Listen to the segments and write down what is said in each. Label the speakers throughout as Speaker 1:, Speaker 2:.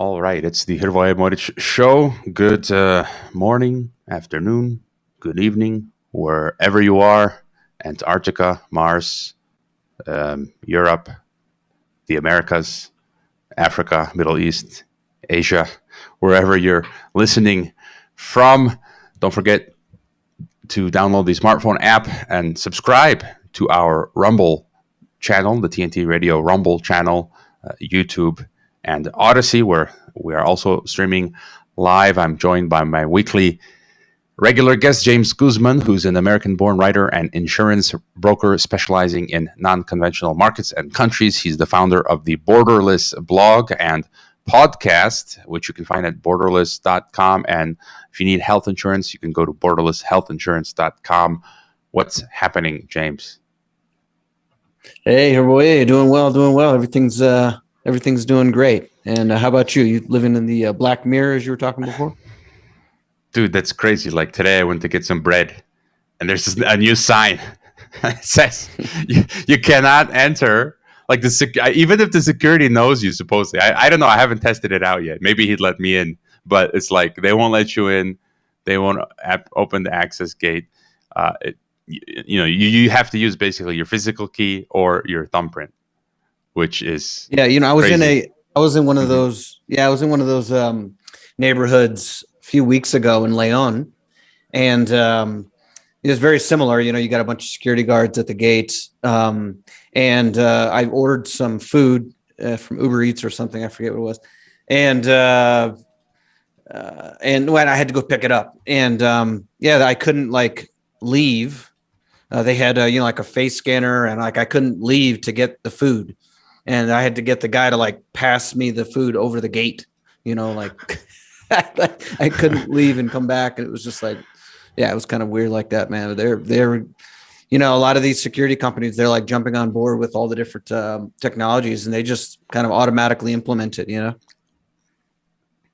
Speaker 1: All right, it's the Hrvoje and I show. Good morning, afternoon, good evening, wherever you are. Antarctica, Mars, Europe, the Americas, Africa, Middle East, Asia, wherever you're listening from. Don't forget to download the smartphone app and subscribe to our Rumble channel, the TNT Radio Rumble channel, YouTube, and Odyssey, where we are also streaming live. I'm joined by my weekly regular guest, James Guzman, who's an American-born writer and insurance broker specializing in non-conventional markets and countries. He's the founder of the Borderless blog and podcast, which you can find at borderless.com. And if you need health insurance, you can go to borderlesshealthinsurance.com. What's happening, James?
Speaker 2: Hey, Hrvoje, doing well. Everything's doing great. And how about you? You living in the Black Mirror, as you were talking before?
Speaker 1: Dude, that's crazy. Like today I went to get some bread and there's a new sign. It says you cannot enter. Like even if the security knows you, supposedly. I don't know. I haven't tested it out yet. Maybe he'd let me in, but it's like they won't let you in. They won't open the access gate. You have to use basically your physical key or your thumbprint, which is
Speaker 2: I was
Speaker 1: crazy.
Speaker 2: I was in one of those neighborhoods a few weeks ago in Leon, and it was very similar. You got a bunch of security guards at the gates, and I ordered some food from Uber Eats or something. I forget what it was, and when I had to go pick it up, and I couldn't leave. They had like a face scanner, and I couldn't leave to get the food, and I had to get the guy to pass me the food over the gate. I couldn't leave and come back, and it was just it was kind of weird like that, man. They're a lot of these security companies, they're jumping on board with all the different technologies, and they just kind of automatically implement it.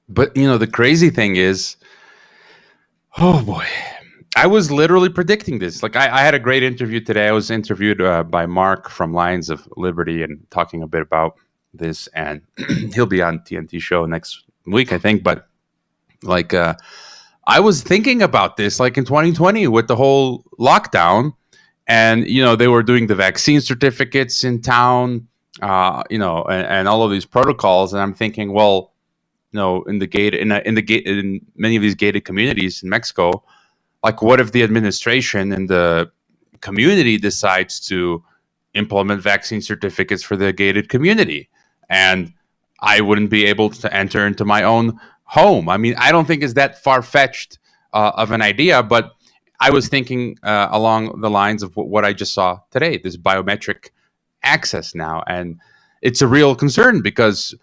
Speaker 1: But the crazy thing is, oh boy, I was literally predicting this. I had a great interview today. I was interviewed by Mark from Lions of Liberty and talking a bit about this, and he'll be on TNT show next week, I think. But I was thinking about this in 2020 with the whole lockdown, and they were doing the vaccine certificates in town, and all of these protocols, and I'm thinking, well, in many of these gated communities in Mexico, what if the administration and the community decides to implement vaccine certificates for the gated community, and I wouldn't be able to enter into my own home? I mean, I don't think it's that far-fetched of an idea, but I was thinking along the lines of what I just saw today, this biometric access now. And it's a real concern because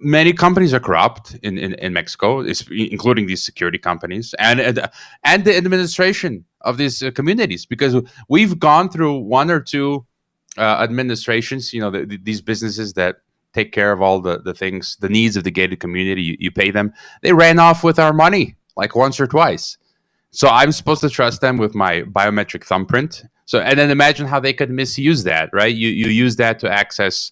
Speaker 1: many companies are corrupt in Mexico, including these security companies and the administration of these communities, because we've gone through one or two administrations, these businesses that take care of all the things, the needs of the gated community. You pay them. They ran off with our money once or twice. So I'm supposed to trust them with my biometric thumbprint. So, and then imagine how they could misuse that, right? You use that to access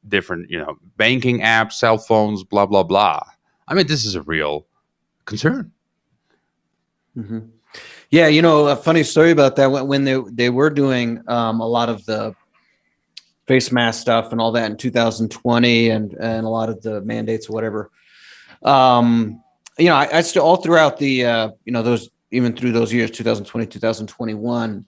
Speaker 1: different, banking apps, cell phones, blah, blah, blah. I mean, this is a real concern.
Speaker 2: Mm-hmm. Yeah, a funny story about that. When they were doing a lot of the face mask stuff and all that in 2020 and a lot of the mandates or whatever. I still all throughout the, those, even through those years, 2020, 2021,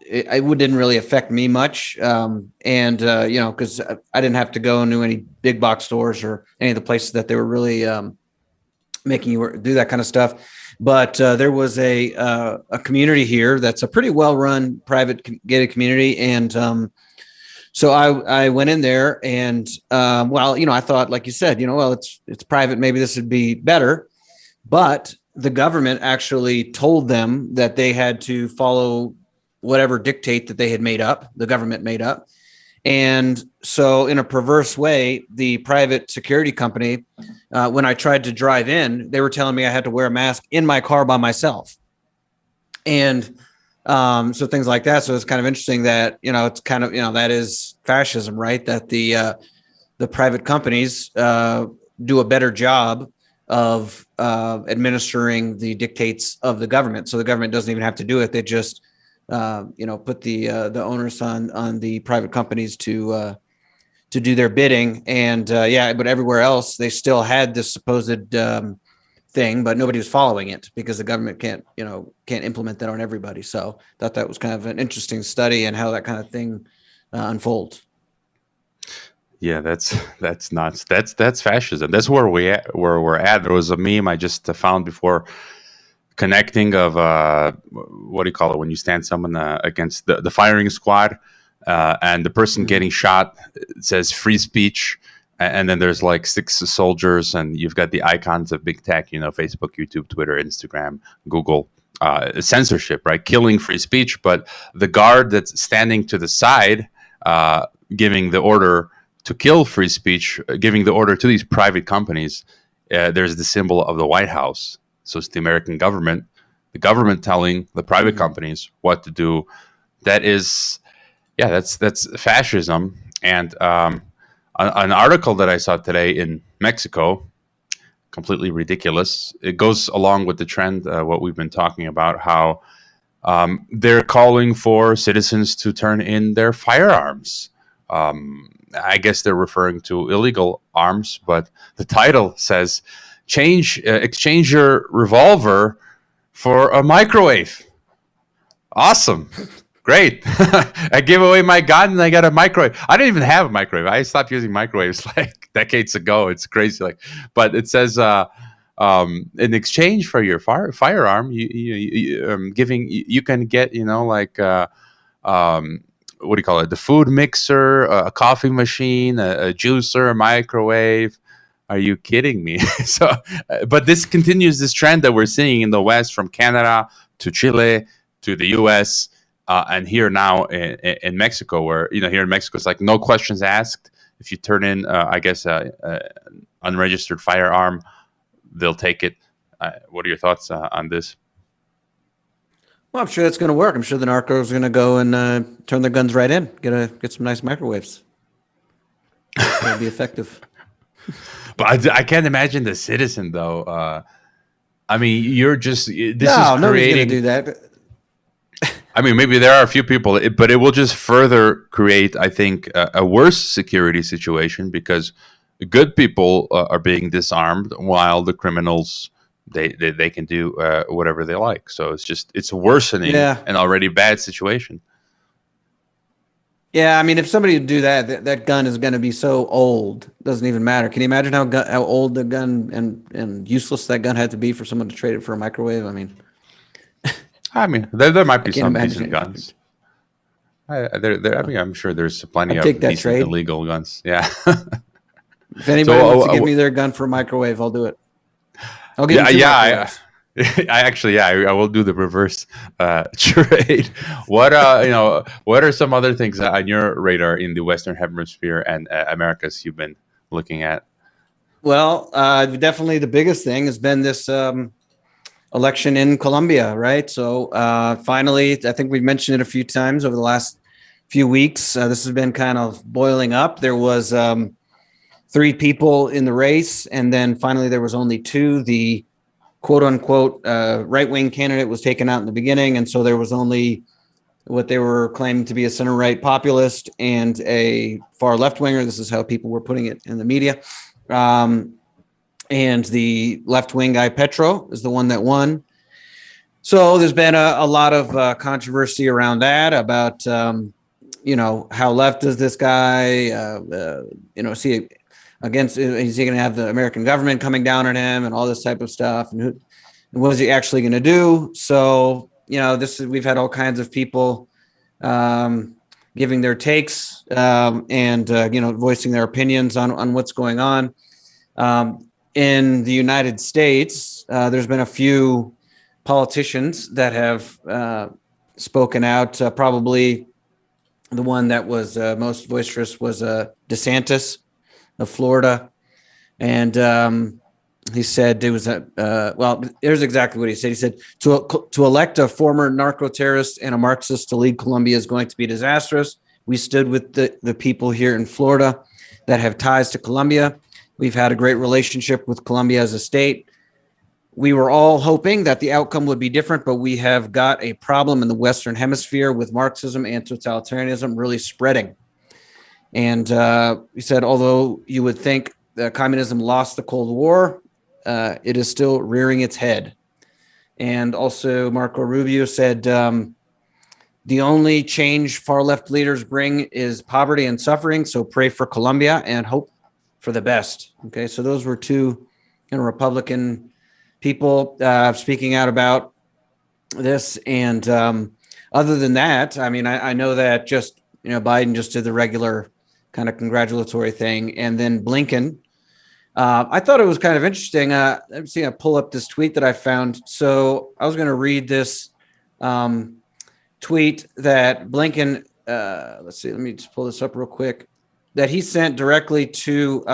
Speaker 2: it didn't really affect me much. Because I didn't have to go into any big box stores or any of the places that they were really making you do that kind of stuff. But there was a community here that's a pretty well-run private gated community. And so I went in there and, I thought, like you said, it's private. Maybe this would be better. But the government actually told them that they had to follow whatever dictate that they had made up, the government made up. And so in a perverse way, the private security company, when I tried to drive in, they were telling me I had to wear a mask in my car by myself. And so things like that. So it's kind of interesting that, it's kind of, that is fascism, right? That the the private companies do a better job of administering the dictates of the government. So the government doesn't even have to do it. They just, put the onus on the private companies to do their bidding. And but everywhere else, they still had this supposed thing, but nobody was following it because the government can't implement that on everybody. So I thought that was kind of an interesting study and how that kind of thing unfolds.
Speaker 1: Yeah, that's nuts. That's fascism. That's where we're at. There was a meme I just found before connecting of what do you call it when you stand someone against the firing squad, and the person getting shot says free speech, and then there's like 6 soldiers, and you've got the icons of big tech, Facebook, YouTube, Twitter, Instagram, Google, censorship, right? Killing free speech, but the guard that's standing to the side, giving the order to kill free speech, giving the order to these private companies, there's the symbol of the White House. So it's the American government, the government telling the private companies what to do. That is, that's fascism. And an article that I saw today in Mexico, completely ridiculous. It goes along with the trend, what we've been talking about, how they're calling for citizens to turn in their firearms. I guess they're referring to illegal arms, but the title says, exchange your revolver for a microwave. Awesome. Great. I gave away my gun and I got a microwave. I didn't even have a microwave. I stopped using microwaves like decades ago. It's crazy. But it says, in exchange for your firearm, you can get, what do you call it? The food mixer, a coffee machine, a juicer, a microwave. Are you kidding me? But this continues this trend that we're seeing in the West, from Canada to Chile to the U.S. And here now in Mexico, where here in Mexico it's like no questions asked. If you turn in, unregistered firearm, they'll take it. What are your thoughts on this?
Speaker 2: Well, I'm sure that's going to work. I'm sure the narcos are going to go and turn their guns right in. Get some nice microwaves. That'll be effective.
Speaker 1: But I can't imagine the citizen, though. You're just nobody's
Speaker 2: going to do that.
Speaker 1: Maybe there are a few people, but it will just further create, I think, a worse security situation, because good people are being disarmed while the criminals, they can do whatever they like. So it's worsening an already bad situation.
Speaker 2: Yeah, if somebody would do that gun is going to be so old, doesn't even matter. Can you imagine how old the gun and useless that gun had to be for someone to trade it for a microwave?
Speaker 1: There might be some decent guns. I'm sure there's plenty of decent illegal guns. Yeah.
Speaker 2: If anybody wants to give me their gun for a microwave, I'll do it. I'll give you
Speaker 1: I will do the reverse trade. What are some other things on your radar in the Western Hemisphere and Americas you've been looking at?
Speaker 2: Well, definitely the biggest thing has been this election in Colombia, right? So finally, I think we've mentioned it a few times over the last few weeks. This has been kind of boiling up. There was 3 people in the race, and then finally there was only 2. The quote unquote right-wing candidate was taken out in the beginning, and so there was only what they were claiming to be a center-right populist and a far left-winger. This is how people were putting it in the media. And the left-wing guy, Petro, is the one that won. So there's been a lot of controversy around that, about, how left is this guy? Is he going to have the American government coming down on him and all this type of stuff? And what is he actually going to do? So, we've had all kinds of people giving their takes and voicing their opinions on what's going on. In the United States, there's been a few politicians that have spoken out. Probably the one that was most boisterous was DeSantis of Florida. And he said it was here's exactly what he said. He said, to elect a former narco-terrorist and a Marxist to lead Colombia is going to be disastrous. We stood with the people here in Florida. that have ties to Colombia. We've had a great relationship with Colombia as a state. We were all hoping that the outcome would be different, but we have got a problem in the Western Hemisphere with Marxism and totalitarianism really spreading. And he said, although you would think that communism lost the Cold War, it is still rearing its head. And also Marco Rubio said, the only change far left leaders bring is poverty and suffering. So pray for Colombia and hope for the best. Okay, so those were two Republican people speaking out about this. And other than that, I mean, I know that just, Biden just did the regular kind of congratulatory thing. And then Blinken, I thought it was kind of interesting. I'm seeing I pull up this tweet that I found. So I was going to read this tweet that Blinken, let's see, let me just pull this up real quick, that he sent directly to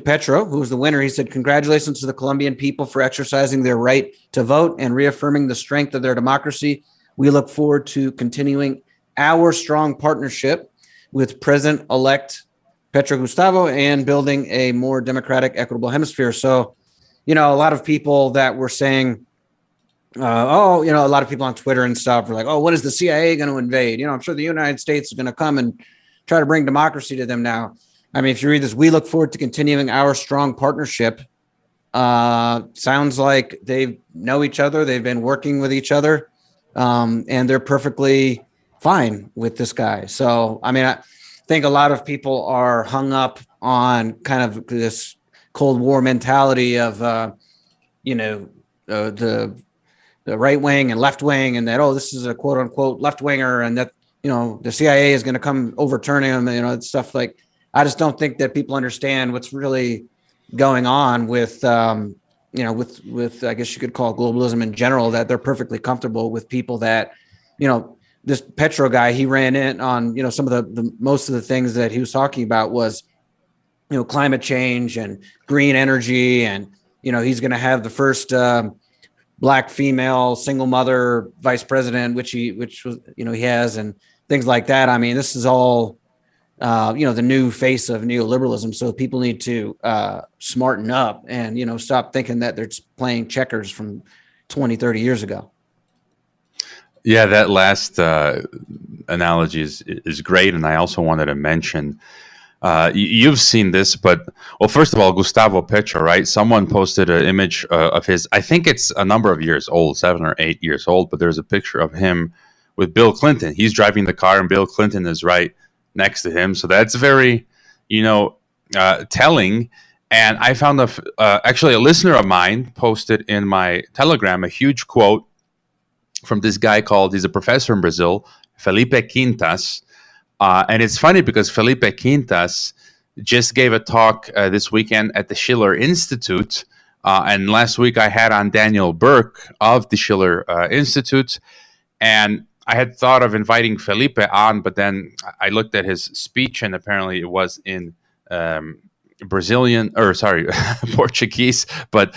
Speaker 2: Petro, who was the winner. He said, congratulations to the Colombian people for exercising their right to vote and reaffirming the strength of their democracy. We look forward to continuing our strong partnership with President-elect Petro Gustavo and building a more democratic, equitable hemisphere. So, a lot of people that were saying, a lot of people on Twitter and stuff were like, oh, when is the CIA going to invade? I'm sure the United States is going to come and try to bring democracy to them now. I mean, if you read this, we look forward to continuing our strong partnership. Sounds like they know each other. They've been working with each other, and they're perfectly fine with this guy. So, I mean, I think a lot of people are hung up on kind of this Cold War mentality of, the right wing and left wing, and that, this is a quote unquote left winger, and that, the CIA is going to come overturning him, it's stuff like, I just don't think that people understand what's really going on with, with I guess you could call globalism in general, that they're perfectly comfortable with people that, this Petro guy, he ran in on, some of the most of the things that he was talking about was, climate change and green energy. And, he's going to have the first Black female single mother vice president, which was, he has, and things like that. I mean, this is all, the new face of neoliberalism. So people need to smarten up and, stop thinking that they're just playing checkers from 20, 30 years ago.
Speaker 1: Yeah, that last analogy is great. And I also wanted to mention, you've seen this, but, well, first of all, Gustavo Petro, right? Someone posted an image of his, I think it's a number of years old, 7 or 8 years old, but there's a picture of him with Bill Clinton. He's driving the car and Bill Clinton is right next to him. So that's very, telling. And I found actually a listener of mine posted in my Telegram a huge quote from this guy he's a professor in Brazil, Felipe Quintas. And it's funny because Felipe Quintas just gave a talk this weekend at the Schiller Institute. And last week I had on Daniel Burke of the Schiller Institute. And I had thought of inviting Felipe on, but then I looked at his speech and apparently it was in Portuguese, but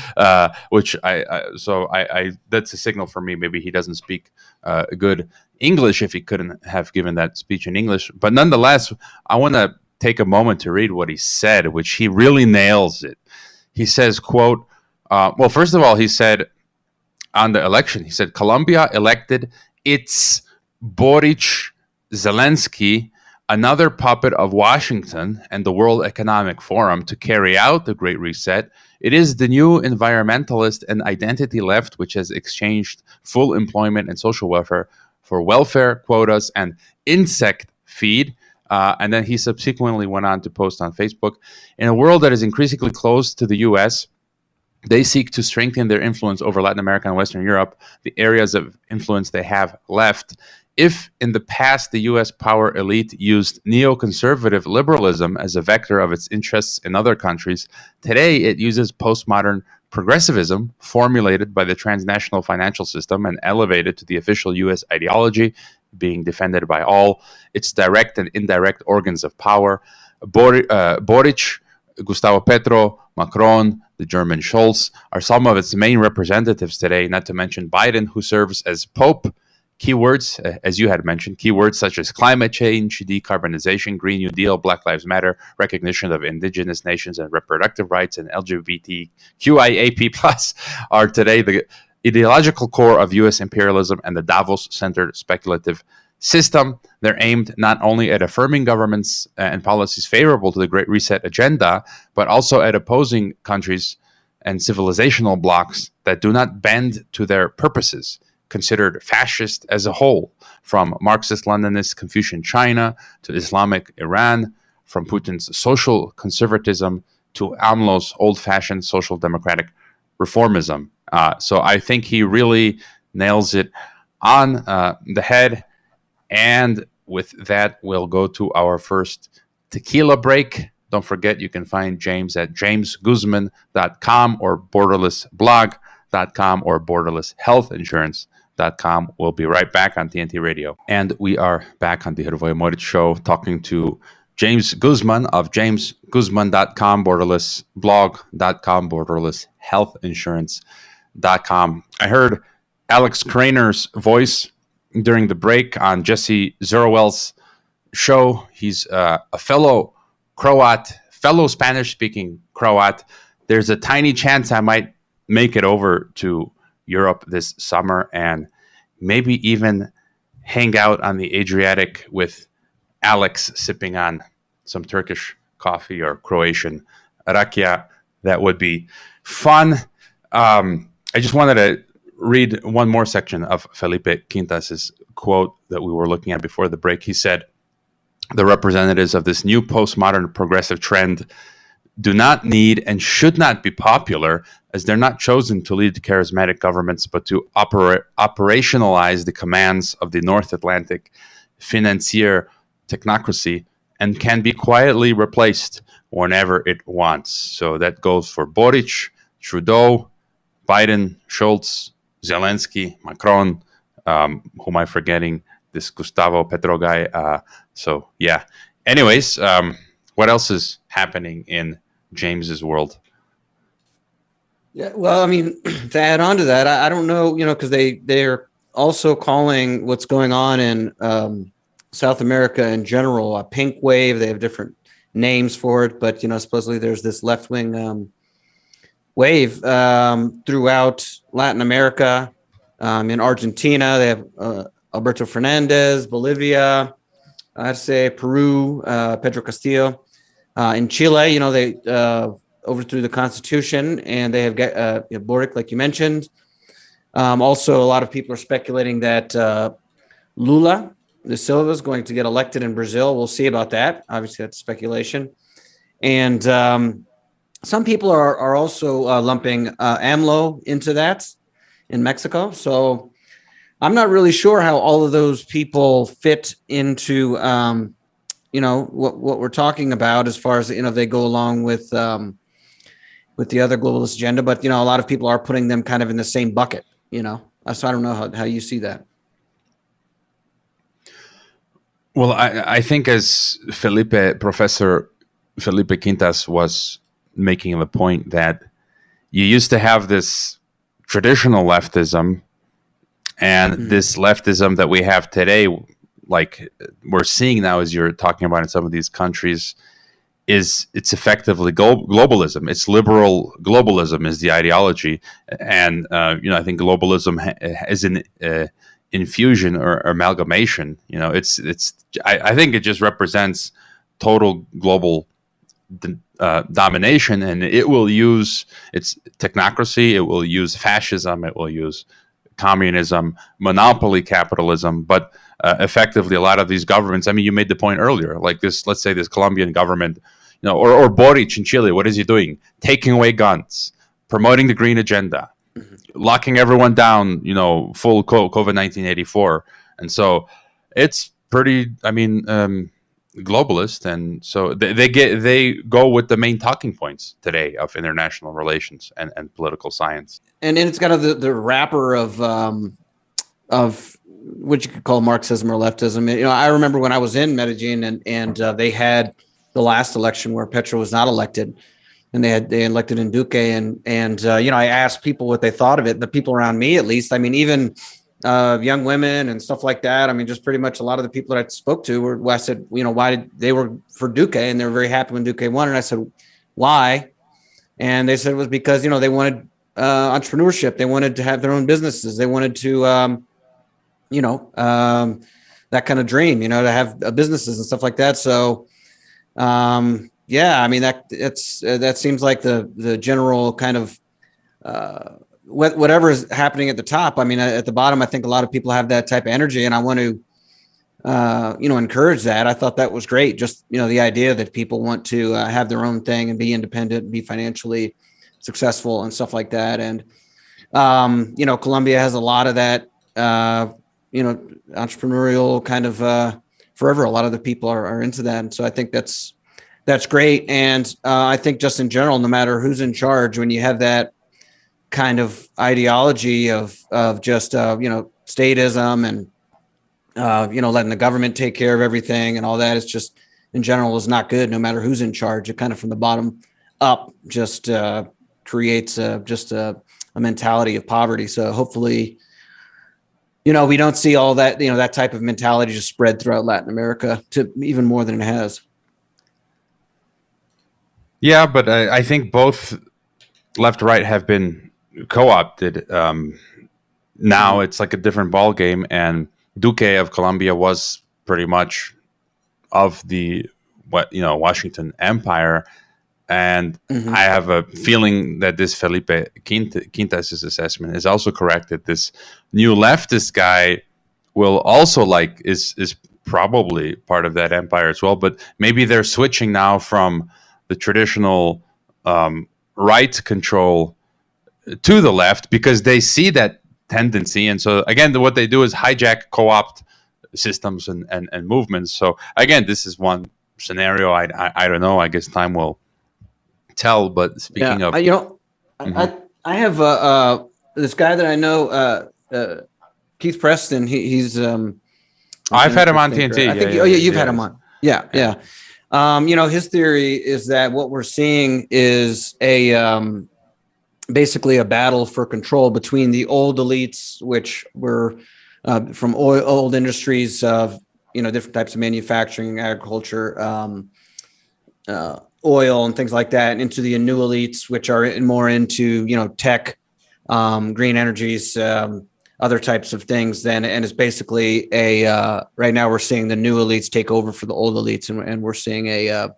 Speaker 1: which I that's a signal for me. Maybe he doesn't speak good English if he couldn't have given that speech in English. But nonetheless, I want to take a moment to read what he said, which he really nails it. He says, quote, well, first of all, he said on the election, he said, Colombia elected its Boric Zelensky, another puppet of Washington and the World Economic Forum, to carry out the Great Reset. It is the new environmentalist and identity left, which has exchanged full employment and social welfare for welfare quotas and insect feed. And then he subsequently went on to post on Facebook, in a world that is increasingly close to the U.S., they seek to strengthen their influence over Latin America and Western Europe, the areas of influence they have left. If in the past the U.S. power elite used neoconservative liberalism as a vector of its interests in other countries, today it uses postmodern progressivism formulated by the transnational financial system and elevated to the official U.S. ideology, being defended by all its direct and indirect organs of power. Boric, Gustavo Petro, Macron, the German Scholz are some of its main representatives today, not to mention Biden, who serves as Pope, Keywords, as you had mentioned, keywords such as climate change, decarbonization, Green New Deal, Black Lives Matter, recognition of indigenous nations and reproductive rights, and LGBTQIAP+ are today the ideological core of U.S. imperialism and the Davos-centered speculative system. They're aimed not only at affirming governments and policies favorable to the Great Reset agenda, but also at opposing countries and civilizational blocs that do not bend to their purposes, considered fascist as a whole, from Marxist Leninist Confucian China to Islamic Iran, from Putin's social conservatism to AMLO's old-fashioned social democratic reformism. So I think he really nails it on the head. And with that, we'll go to our first tequila break. Don't forget, you can find James at jamesguzman.com or borderlessblog.com or borderlesshealthinsurance.com. We'll be right back on TNT Radio. And we are back on the Hrvoje and I show talking to James Guzman of jamesguzman.com, borderlessblog.com, borderlesshealthinsurance.com. I heard Alex Krainer's voice during the break on Jesse Zerowell's show. He's a fellow Croat, fellow Spanish-speaking Croat. There's a tiny chance I might make it over to Europe this summer and maybe even hang out on the Adriatic with Alex sipping on some Turkish coffee or Croatian rakia. That would be fun. I just wanted to read one more section of Felipe Quintas's quote that we were looking at before the break. He said, "The representatives of this new postmodern progressive trend do not need and should not be popular, as they're not chosen to lead charismatic governments, but to operationalize the commands of the North Atlantic financier technocracy, and can be quietly replaced whenever it wants." So that goes for Boric, Trudeau, Biden, Schultz, Zelensky, Macron, who am I forgetting? This Gustavo Petro guy. So yeah. Anyways, what else is happening in James's world?
Speaker 2: Yeah, well, I mean, to add on to that, I don't know, because they're also calling what's going on in South America in general a pink wave. They have different names for it, but supposedly there's this left-wing wave throughout Latin America. In Argentina, they have Alberto Fernandez, Bolivia, I'd say Peru, Pedro Castillo. In Chile, they overthrew the constitution, and they have Boric, like you mentioned. Also, a lot of people are speculating that Lula da Silva is going to get elected in Brazil. We'll see about that. Obviously, that's speculation. And some people are also lumping AMLO into that in Mexico. So I'm not really sure how all of those people fit into, what we're talking about as far as, they go along with the other globalist agenda. But, a lot of people are putting them kind of in the same bucket, So I don't know how you see that.
Speaker 1: Well, I think as Professor Felipe Quintas was making the point that you used to have this traditional leftism, and this leftism that we have today, like we're seeing now, as you're talking about in some of these countries, it's effectively globalism. It's liberal globalism is the ideology, and I think globalism is an infusion or amalgamation. I think it just represents total global domination, and it will use its technocracy, it will use fascism, it will use communism, monopoly capitalism, but effectively a lot of these governments, I mean, you made the point earlier, like this, let's say this Colombian government, or Boric in Chile, what is he doing? Taking away guns, promoting the green agenda, locking everyone down, full COVID-19 84. And so it's pretty, globalist, and so they go with the main talking points today of international relations and political science.
Speaker 2: And it's got the wrapper of what you could call Marxism or leftism. I remember when I was in Medellin, and they had the last election where Petro was not elected, and they elected in Duque, and I asked people what they thought of it. The people around me, at least, even young women and stuff like that. I mean, just pretty much a lot of the people that I spoke to were, I said, why did they were for Duque, and they were very happy when Duque won. And I said, why? And they said it was because, they wanted entrepreneurship. They wanted to have their own businesses. They wanted to, that kind of dream, to have businesses and stuff like that. So, yeah, I mean, that seems like the general kind of, whatever is happening at the top. I mean, at the bottom, I think a lot of people have that type of energy, and I want to, encourage that. I thought that was great. Just, the idea that people want to have their own thing and be independent and be financially successful and stuff like that. And, Colombia has a lot of that, entrepreneurial kind of, forever. A lot of the people are into that. And so I think that's great. And I think just in general, no matter who's in charge, when you have that kind of ideology of just, statism and, letting the government take care of everything and all that, it's just in general is not good, no matter who's in charge. It kind of from the bottom up just creates just a mentality of poverty. So hopefully, we don't see all that, that type of mentality just spread throughout Latin America to even more than it has.
Speaker 1: Yeah, but I think both left, right have been co-opted. Now it's like a different ball game, and Duque of Colombia was pretty much of the Washington Empire, and I have a feeling that this Felipe Quintas's assessment is also correct, that this new leftist guy will also is probably part of that empire as well, but maybe they're switching now from the traditional right control to the left because they see that tendency. And so again, what they do is hijack, co-opt systems and movements. So again, this is one scenario. I don't know. I guess time will tell. But speaking of,
Speaker 2: I have this guy that I know, Keith Preston. He's
Speaker 1: I've had him on TNT.
Speaker 2: I think you've had him on. Yeah. His theory is that what we're seeing is basically a battle for control between the old elites, which were from old industries of, different types of manufacturing, agriculture, oil and things like that, and into the new elites, which are more into, tech, green energies, other types of things. And it's basically right now we're seeing the new elites take over for the old elites, and we're seeing a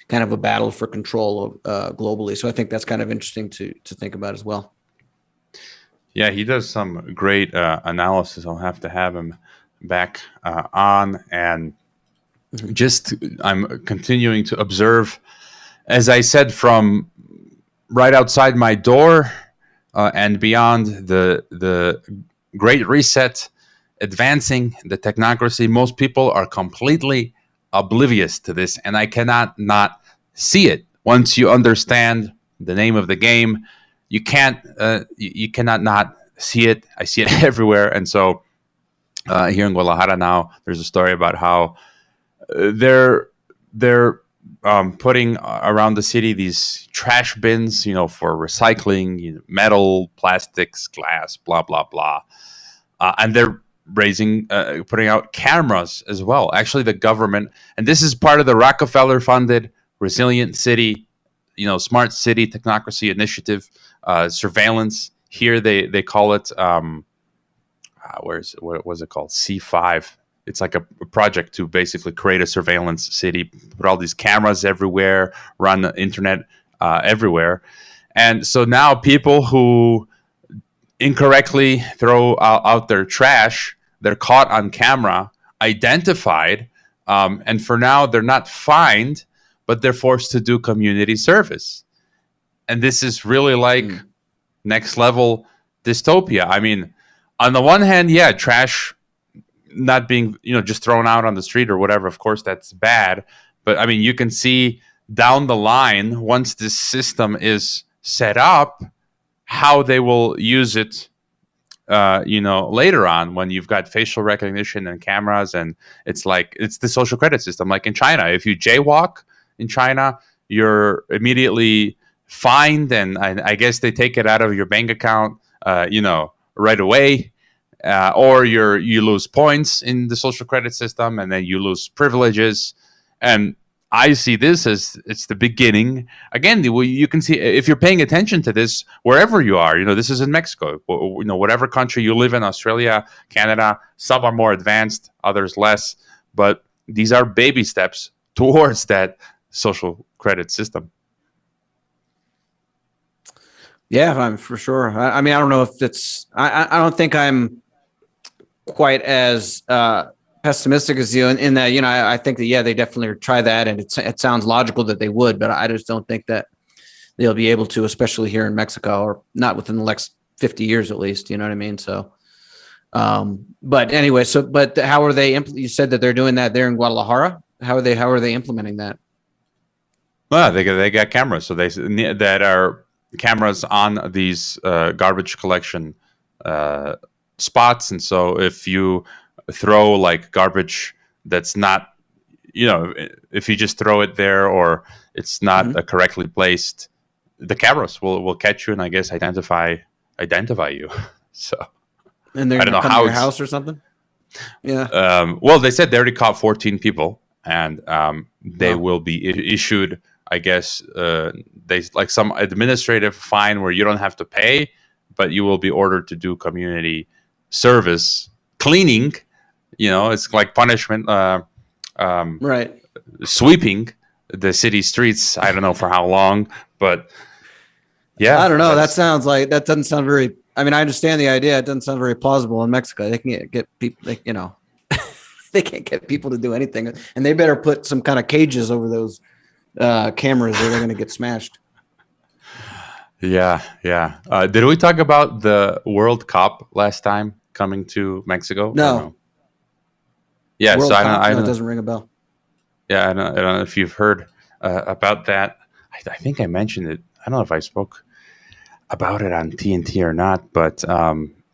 Speaker 2: kind of a battle for control globally. So I think that's kind of interesting to think about as well.
Speaker 1: Yeah, he does some great analysis. I'll have to have him back on. And just I'm continuing to observe, as I said, from right outside my door and beyond the Great Reset, advancing the technocracy. Most people are completely oblivious to this, and I cannot not see it. Once you understand the name of the game, you cannot not see it. I see it everywhere. And so here in Guadalajara now, there's a story about how they're putting around the city these trash bins, for recycling, metal, plastics, glass, blah blah blah, and they're putting out cameras as well. Actually, the government, and this is part of the Rockefeller-funded Resilient City, Smart City Technocracy Initiative, surveillance. Here they call it, what was it called? C5. It's like a project to basically create a surveillance city, put all these cameras everywhere, run the internet everywhere. And so now people who incorrectly throw out their trash, they're caught on camera, identified, and for now they're not fined, but they're forced to do community service. And this is really like next level dystopia. I mean, on the one hand, yeah, trash not being, just thrown out on the street or whatever, of course that's bad. But I mean, you can see down the line, once this system is set up, how they will use it, later on when you've got facial recognition and cameras. And it's the social credit system. Like in China, if you jaywalk in China, you're immediately fined. And I guess they take it out of your bank account, right away. or you lose points in the social credit system, and then you lose privileges. And I see this as it's the beginning. Again, you can see if you're paying attention to this wherever you are. This is in Mexico. Whatever country you live in, Australia, Canada. Some are more advanced, others less. But these are baby steps towards that social credit system.
Speaker 2: Yeah, I'm for sure. I mean, I don't know if it's. I don't think I'm quite as pessimistic as you in that. I think that they definitely try that, and it sounds logical that they would, but I just don't think that they'll be able to, especially here in Mexico, or not within the next 50 years at least. You know what I mean? So, but anyway, but how are they? You said that they're doing that there in Guadalajara. How are they implementing that?
Speaker 1: Well, they got cameras, so that are cameras on these garbage collection spots. And so if you throw like garbage that's not, if you just throw it there or it's not correctly placed, the cameras will catch you and I guess identify you. So
Speaker 2: and they're going to come to your house or something. Yeah.
Speaker 1: Well, they said they already caught 14 people, and they will be issued, I guess, they like some administrative fine where you don't have to pay, but you will be ordered to do community service cleaning. It's like punishment.
Speaker 2: Right.
Speaker 1: Sweeping the city streets. I don't know for how long, but yeah.
Speaker 2: I don't know. That doesn't sound very. I mean, I understand the idea. It doesn't sound very plausible in Mexico. They can get people. They can't get people to do anything, and they better put some kind of cages over those cameras, or they're going to get smashed.
Speaker 1: Yeah. Did we talk about the World Cup last time coming to Mexico?
Speaker 2: No.
Speaker 1: Yeah,
Speaker 2: World
Speaker 1: so
Speaker 2: Cup?
Speaker 1: I don't.
Speaker 2: It doesn't ring a bell.
Speaker 1: Yeah, I don't know if you've heard about that. I think I mentioned it. I don't know if I spoke about it on TNT or not, but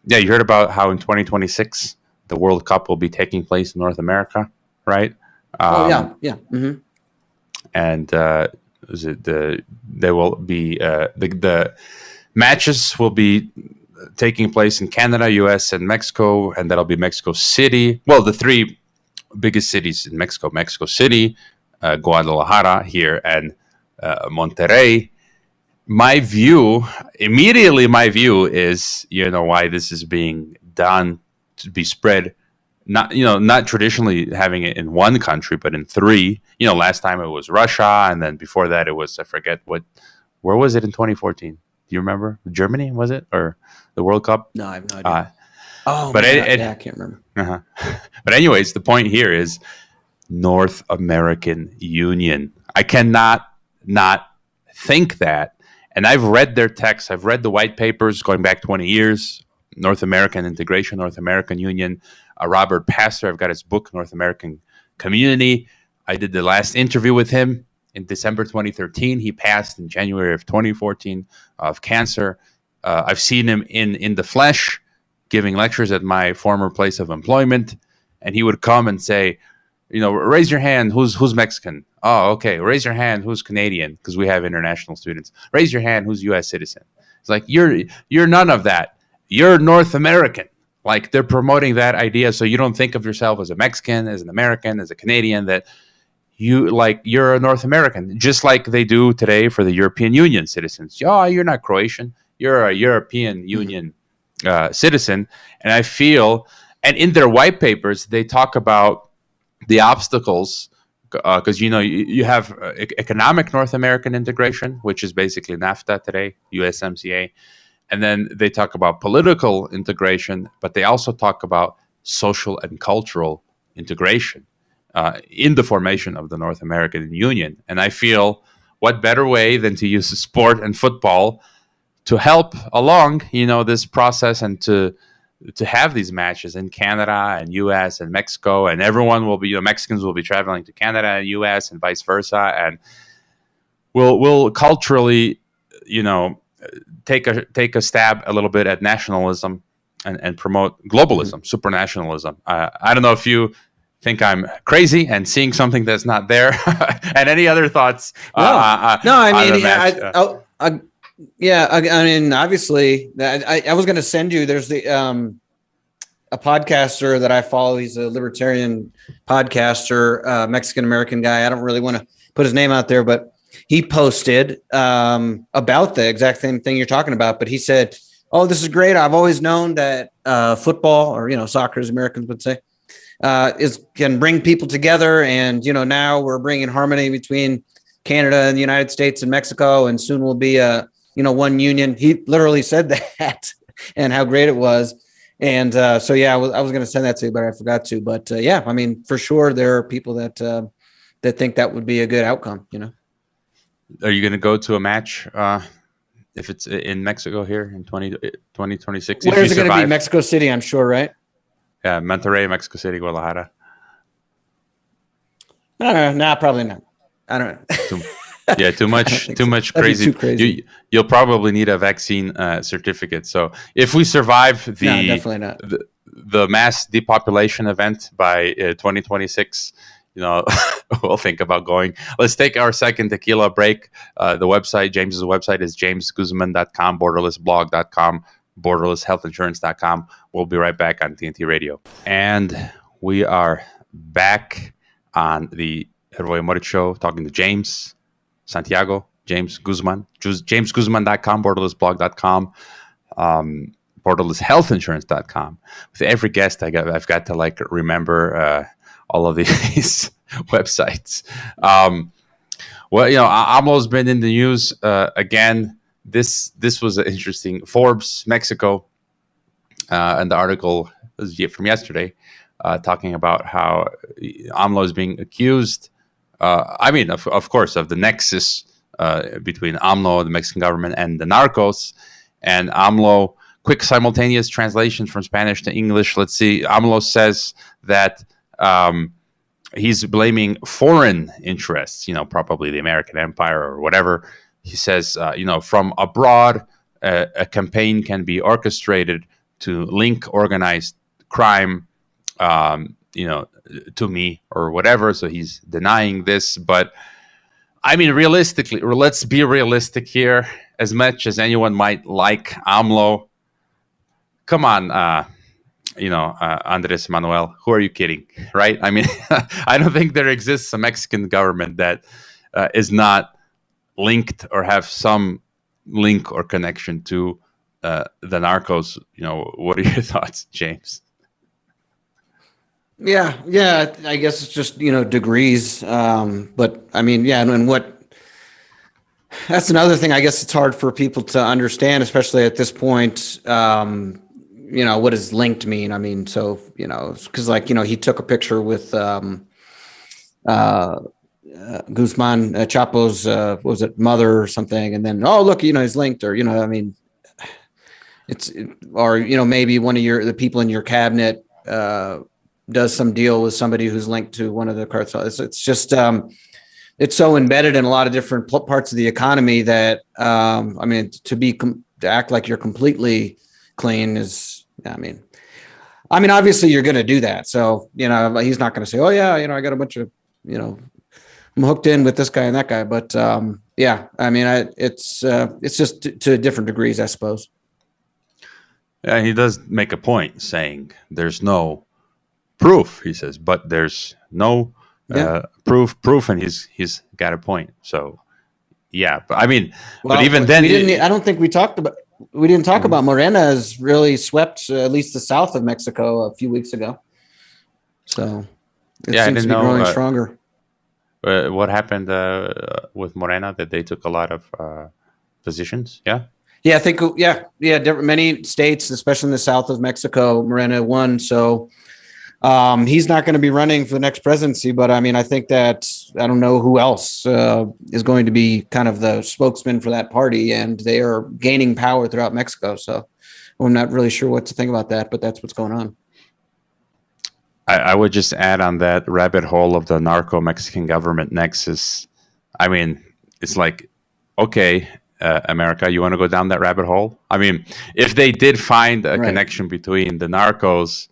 Speaker 1: you heard about how in 2026 the World Cup will be taking place in North America, right?
Speaker 2: Yeah. Mm-hmm.
Speaker 1: And there will be the matches will be taking place in Canada, U.S., and Mexico, and that'll be Mexico City. Well, the three biggest cities in Mexico: Mexico City, Guadalajara here, and Monterrey. My view is, why this is being done to be spread. Not traditionally having it in one country, but in three. Last time it was Russia, and then before that it was, I forget where was it in 2014? Do you remember? Germany, was it? Or the World Cup?
Speaker 2: No, I have no idea. I can't remember.
Speaker 1: But anyways, the point here is North American Union. I cannot not think that. And I've read their texts. I've read the white papers going back 20 years. North American integration, North American Union. Robert Pastor, I've got his book, North American Community. I did the last interview with him in December 2013. He passed in January of 2014 of cancer. I've seen him in the flesh giving lectures at my former place of employment. And he would come and say, raise your hand, who's Mexican? Oh, okay. Raise your hand, who's Canadian? Because we have international students. Raise your hand, who's U.S. citizen? It's like, you're none of that. You're North American. Like, they're promoting that idea, so you don't think of yourself as a Mexican, as an American, as a Canadian, that you're a North American, just like they do today for the European Union citizens. Oh, you're not Croatian. You're a European Union citizen. And I feel, and in their white papers, they talk about the obstacles, because, you have economic North American integration, which is basically NAFTA today, USMCA. And then they talk about political integration, but they also talk about social and cultural integration in the formation of the North American Union. And I feel, what better way than to use sport and football to help along, this process, and to have these matches in Canada and U.S. and Mexico, and everyone will be, Mexicans will be traveling to Canada and U.S. and vice versa, and we'll culturally, take a stab a little bit at nationalism and promote globalism, supranationalism. I don't know if you think I'm crazy and seeing something that's not there. And any other thoughts?
Speaker 2: I mean, obviously, I was going to send you. There's the a podcaster that I follow. He's a libertarian podcaster, Mexican American guy. I don't really want to put his name out there, but he posted about the exact same thing you're talking about. But he said, "Oh, this is great. I've always known that football, or soccer, as Americans would say, can bring people together. And now we're bringing harmony between Canada and the United States and Mexico, and soon we'll be one union." He literally said that, and how great it was. And so I was going to send that to you, but I forgot to. But for sure, there are people that think that would be a good outcome.
Speaker 1: Are you going to go to a match if it's in Mexico here in 2026?
Speaker 2: Where is it going to be? Mexico City, I'm sure, right?
Speaker 1: Yeah, Monterrey, Mexico City, Guadalajara.
Speaker 2: No, probably not. I don't know.
Speaker 1: Too much crazy.
Speaker 2: Too crazy.
Speaker 1: You'll probably need a vaccine certificate. So if we survive
Speaker 2: definitely not.
Speaker 1: the mass depopulation event by 2026, we'll think about going. Let's take our second tequila break. The website, James's website, is jamesguzman.com, borderlessblog.com, borderlesshealthinsurance.com. We'll be right back on TNT Radio. And we are back on the Hrvoje and I show, talking to James Santiago, James Guzman, jamesguzman.com, borderlessblog.com, borderlesshealthinsurance.com. With every guest I've got to remember all of these websites. AMLO's been in the news again. This was an interesting Forbes Mexico, and the article was from yesterday, talking about how AMLO is being accused. Of course, of the nexus between AMLO, the Mexican government, and the narcos. And AMLO, quick simultaneous translation from Spanish to English. Let's see. AMLO says that he's blaming foreign interests, probably the American empire or whatever. He says, from abroad, a campaign can be orchestrated to link organized crime, to me or whatever. So he's denying this. But realistically, let's be realistic here. As much as anyone might like AMLO, come on, Andres Manuel, who are you kidding, right? I don't think there exists a Mexican government that is not linked or have some link or connection to the narcos. What are your thoughts, James?
Speaker 2: Yeah. I guess it's just degrees. But and what? That's another thing. I guess it's hard for people to understand, especially at this point. What does linked mean? Because he took a picture with Guzman Chapo's was it mother or something, and then look, he's linked, or maybe one of the people in your cabinet does some deal with somebody who's linked to one of the cartels. It's just it's so embedded in a lot of different parts of the economy that to act like you're completely clean is. Obviously you're going to do that. So, he's not going to say, oh yeah, I got a bunch of, I'm hooked in with this guy and that guy. But it's just to different degrees, I suppose.
Speaker 1: Yeah, he does make a point saying there's no proof, he says, but there's no proof, and he's got a point. So, yeah, but but even then,
Speaker 2: I don't think we didn't talk about Morena has really swept at least the south of Mexico a few weeks ago. So it seems to be growing stronger.
Speaker 1: What happened with Morena, that they took a lot of positions? Yeah.
Speaker 2: Yeah, I think, many states, especially in the south of Mexico, Morena won. So he's not going to be running for the next presidency, but I think that I don't know who else is going to be kind of the spokesman for that party, and they are gaining power throughout Mexico. So I'm not really sure what to think about that, but that's what's going on.
Speaker 1: I would just add on that rabbit hole of the narco-Mexican government nexus. It's like, okay, America, you want to go down that rabbit hole? If they did find a connection between the narcos,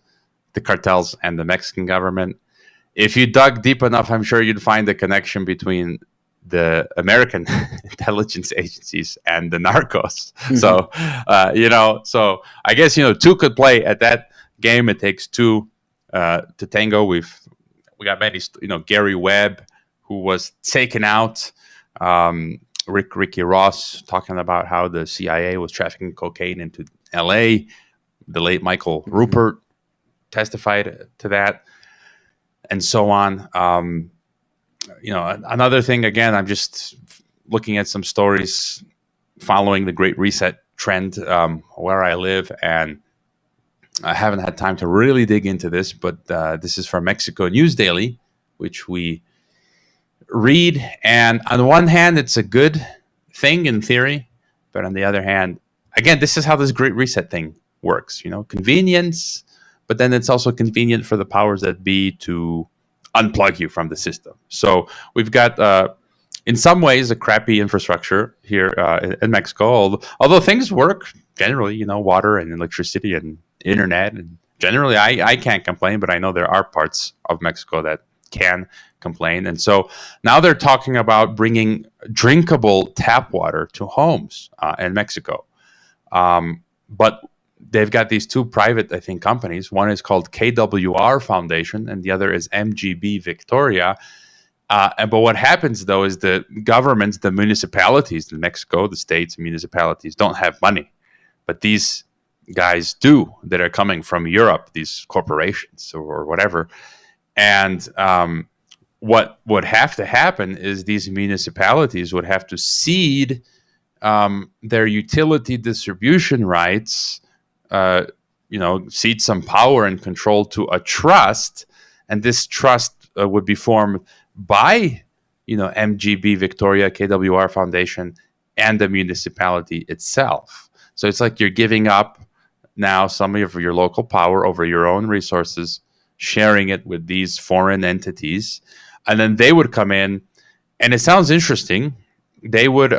Speaker 1: the cartels, and the Mexican government, if you dug deep enough, I'm sure you'd find a connection between the American intelligence agencies and the narcos. Mm-hmm. So, so I guess, two could play at that game. It takes two to tango. We got many, Gary Webb, who was taken out. Ricky Ross talking about how the CIA was trafficking cocaine into L.A. The late Michael Rupert testified to that, and so on. Another thing, again, I'm just looking at some stories following the Great Reset trend where I live, and I haven't had time to really dig into this, but this is from Mexico News Daily, which we read. And on the one hand, it's a good thing in theory, but on the other hand, again, this is how this Great Reset thing works. Convenience, but then it's also convenient for the powers that be to unplug you from the system. So we've got, in some ways, a crappy infrastructure here in Mexico, although things work generally, water and electricity and internet. And generally, I can't complain, but I know there are parts of Mexico that can complain. And so now they're talking about bringing drinkable tap water to homes in Mexico. But they've got these two private, I think, companies. One is called KWR Foundation, and the other is MGB Victoria. But what happens, though, is the governments, the municipalities in Mexico, the states, municipalities, don't have money. But these guys do, that are coming from Europe, these corporations or whatever. And what would have to happen is these municipalities would have to cede their utility distribution rights, cede some power and control to a trust, and this trust would be formed by, MGB Victoria, KWR Foundation, and the municipality itself. So it's like you're giving up now some of your local power over your own resources, sharing it with these foreign entities, and then they would come in, and it sounds interesting. They would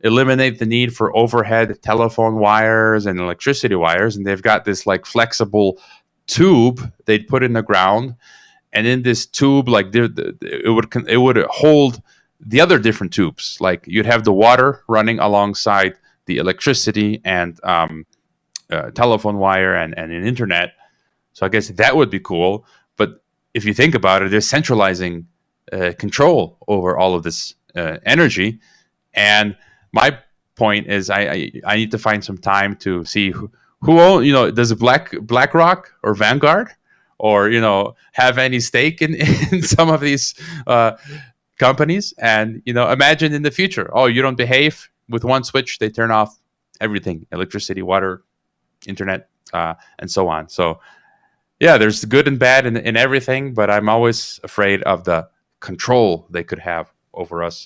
Speaker 1: eliminate the need for overhead telephone wires and electricity wires, and they've got this like flexible tube they'd put in the ground, and in this tube, like it would hold the other different tubes. Like you'd have the water running alongside the electricity and telephone wire and an internet. So I guess that would be cool. But if you think about it, they're centralizing control over all of this energy. And my point is, I need to find some time to see who does BlackRock or Vanguard or have any stake in some of these companies. And imagine in the future, you don't behave, with one switch they turn off everything: electricity, water, internet, and so on. So yeah, there's good and bad in everything, but I'm always afraid of the control they could have over us.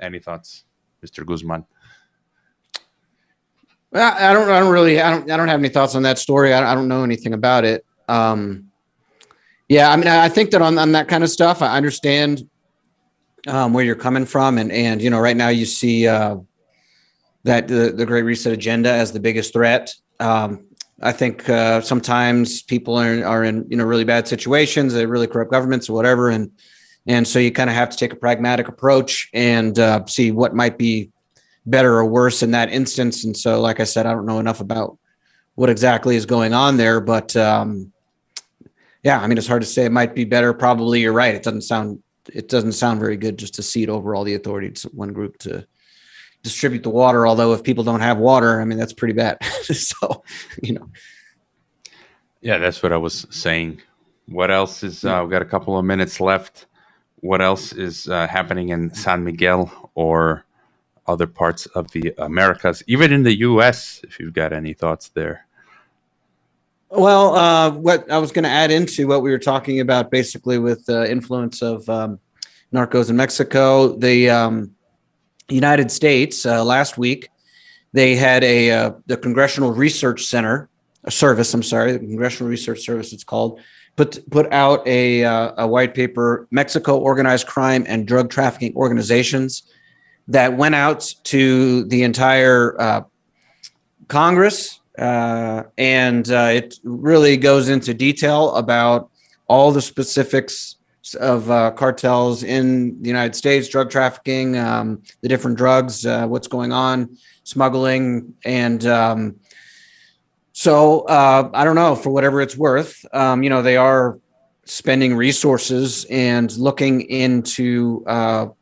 Speaker 1: Any thoughts, Mr. Guzman?
Speaker 2: Well, I don't have any thoughts on that story. I don't know anything about it. Yeah, I mean, I think that on that kind of stuff, I understand where you're coming from, and right now you see that the Great Reset agenda as the biggest threat. I think sometimes people are in really bad situations, they really corrupt governments or whatever, and so you kind of have to take a pragmatic approach and see what might be better or worse in that instance. And so, like I said, I don't know enough about what exactly is going on there, but yeah, I mean, it's hard to say. It might be better. Probably, you're right. It doesn't sound very good just to cede over all the authority to one group to distribute the water. Although if people don't have water, I mean, that's pretty bad. So,
Speaker 1: Yeah, that's what I was saying. What else is, we've got a couple of minutes left. What else is happening in San Miguel or other parts of the Americas, even in the U.S., if you've got any thoughts there?
Speaker 2: Well, what I was going to add into what we were talking about, basically with the influence of narcos in Mexico, the United States last week, they had the Congressional Research Service, the Congressional Research Service, it's called, put out a white paper, Mexico Organized Crime and Drug Trafficking Organizations, that went out to the entire Congress. And it really goes into detail about all the specifics of cartels in the United States, drug trafficking, the different drugs, what's going on, smuggling. And So I don't know, for whatever it's worth, they are spending resources and looking into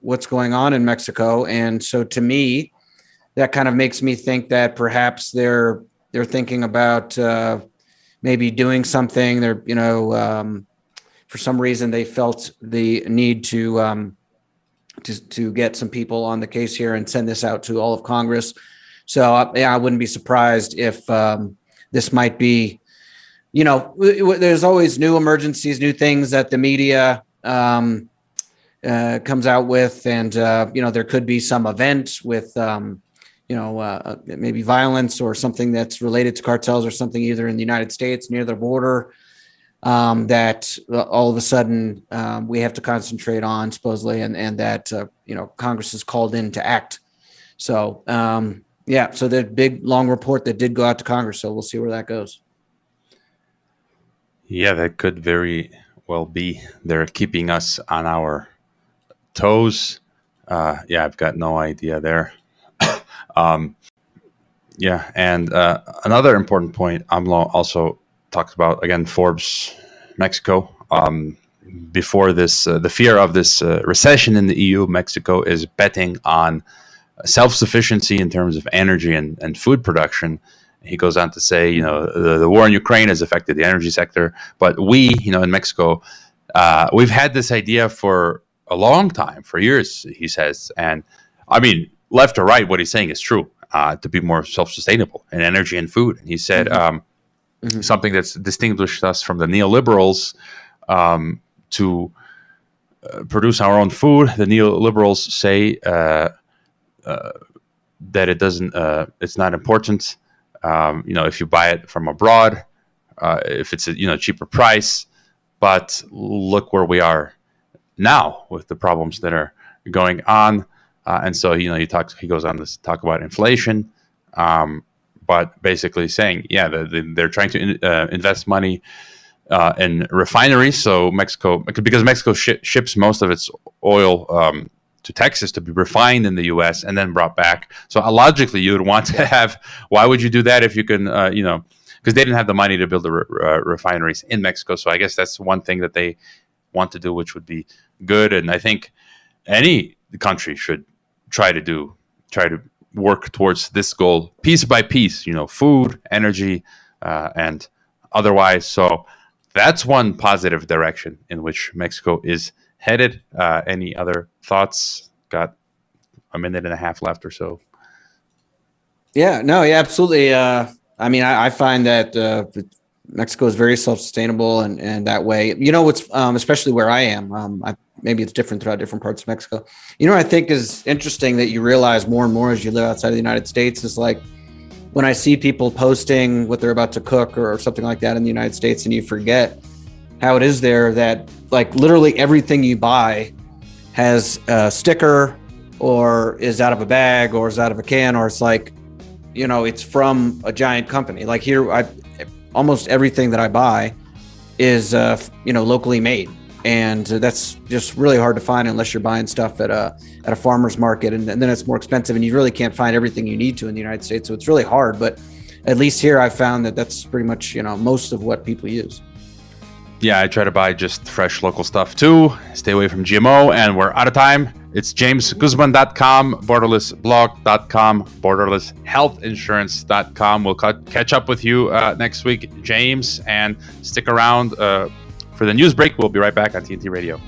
Speaker 2: what's going on in Mexico. And so to me, that kind of makes me think that perhaps they're thinking about maybe doing something. They're, for some reason they felt the need to get some people on the case here and send this out to all of Congress. So I wouldn't be surprised if this might be, there's always new emergencies, new things that the media comes out with. And, there could be some event with, maybe violence or something that's related to cartels or something either in the United States near the border that all of a sudden we have to concentrate on supposedly, and that, Congress is called in to act. So, so the big long report that did go out to Congress. So we'll see where that goes.
Speaker 1: Yeah, that could very well be. They're keeping us on our toes. I've got no idea there. And another important point, AMLO also talked about, again, Forbes, Mexico. Before this, the fear of this recession in the EU, Mexico is betting on self-sufficiency in terms of energy and food production. He goes on to say, the war in Ukraine has affected the energy sector, but we, in Mexico, we've had this idea for a long time, for years, he says. And I mean, left or right, what he's saying is true, to be more self-sustainable in energy and food. And he said something that's distinguished us from the neoliberals to produce our own food. The neoliberals say that it doesn't, it's not important. If you buy it from abroad, if it's a cheaper price, but look where we are now with the problems that are going on, and so he goes on to talk about inflation, but basically saying they're trying to invest money in refineries. So Mexico, because Mexico ships most of its oil to Texas to be refined in the U.S. and then brought back. So logically, you would want to have. Why would you do that if you can, because they didn't have the money to build the refineries in Mexico. So I guess that's one thing that they want to do, which would be good. And I think any country should try to work towards this goal piece by piece. Food, energy, and otherwise. So that's one positive direction in which Mexico is headed. Any other thoughts? Got a minute and a half left or so.
Speaker 2: Absolutely. I find that Mexico is very self-sustainable and that way. What's especially where I am. Maybe it's different throughout different parts of Mexico. I think is interesting that you realize more and more as you live outside of the United States is like when I see people posting what they're about to cook or something like that in the United States, and you forget how it is there that like literally everything you buy has a sticker or is out of a bag or is out of a can, or it's like, it's from a giant company. Like here, almost everything that I buy is, locally made. And that's just really hard to find unless you're buying stuff at a farmer's market. And then it's more expensive and you really can't find everything you need to in the United States. So it's really hard. But at least here I've found that that's pretty much, most of what people use.
Speaker 1: Yeah, I try to buy just fresh local stuff too. Stay away from GMO, and we're out of time. It's jamesguzman.com, borderlessblog.com, borderlesshealthinsurance.com. We'll catch up with you next week, James, and stick around for the news break. We'll be right back on TNT Radio.